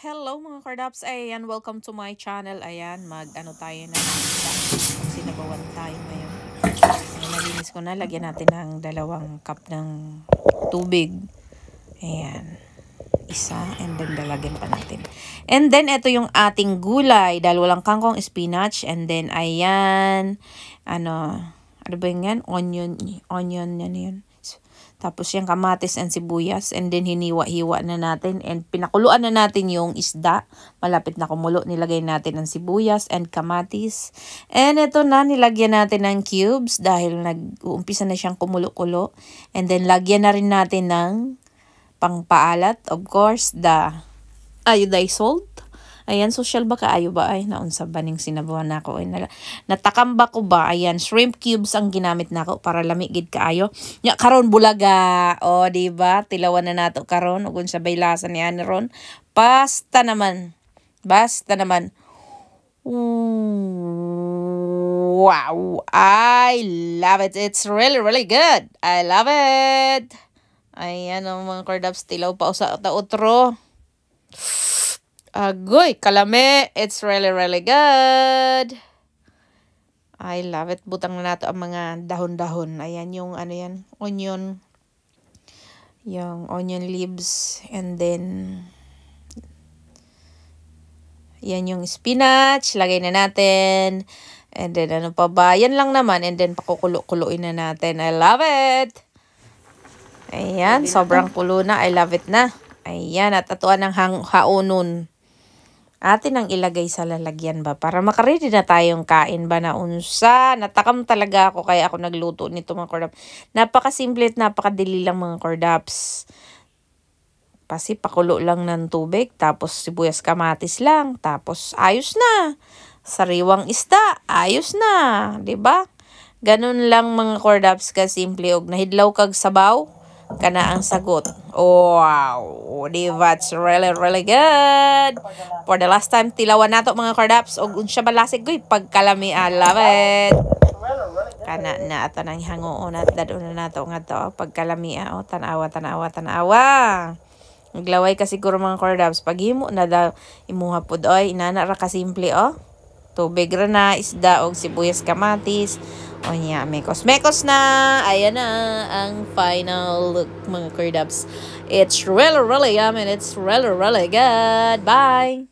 Hello mga kardaps, ayan, welcome to my channel. Ayan, mag-ano tayo na isda. Sinabawan tayo ngayon. Ayan, nalinis ko na, lagyan natin ng 2 cup ng tubig. Ayan, isa, and then lalagyan pa natin. And then, ito yung ating gulay, dahil walang kangkong, spinach, and then, ayan, ano ba yan? Onion yan yun. Tapos yung kamatis and sibuyas, and then hiniwa-hiwa na natin, and pinakuluan na natin yung isda. Malapit na kumulo, nilagay natin ang sibuyas and kamatis. And ito na, nilagyan natin ng cubes dahil nag-uumpisa na siyang kumulo-kulo. And then lagyan na rin natin ng pangpaalat, of course, the iodized salt. Ayan, social ba kaayo ba? Ay, naunsa ba ning sinabuhan na ako? Ay, natakam ba ko ba? Ayan, shrimp cubes ang ginamit na ako para lamigid kaayo. Nya, karon bulaga. O, diba? Tilawan na nato karon. Kung sabay lasa ni Ron. Basta naman. Wow! I love it. It's really, really good. I love it. Ayan, mga kardaps, tilaw pa sa tautro. Agoy, kalame. It's really, really good. I love it. Butang na nato ang mga dahon-dahon. Ayan yung ano yan, onion. Yung onion leaves. And then, yan yung spinach. Lagay na natin. And then, ano pa ba? Yan lang naman. And then, pakukulo-kuloin na natin. I love it. Ayan, sobrang kulo na. I love it na. Ayan, at atuan ng haunon. Atin ang ilagay sa lalagyan ba para makaredy na tayong kain ba na unsa. Natakam talaga ako kaya ako nagluto nito mga kordaps. Napakasimple at napakadili lang mga kordaps. Kasi pakulo lang ng tubig, tapos sibuyas kamatis lang, tapos ayos na. Sariwang isda, ayos na, 'di ba? Ganun lang mga kordaps ka simple og nahidlaw kag sabaw. Kana ang sagot. Wow! Diba? It's really, really good. For the last time, tilawan nato mga kardaps. O unsya balasig ko, pagkalami. I love it. Kana na ato nang hangoon at dadon na nato nga to. Pagkalami. O, tanawa. Naglaway kasi siguro mga kardaps. Paghimo na daw imuha po doy. Inana ra kasimple o. Tubig ra na, isda o sibuyas kamatis. O niya, mekos na. Ayan na ang final look mga kardaps. It's really, really yummy and it's really, really good. Bye!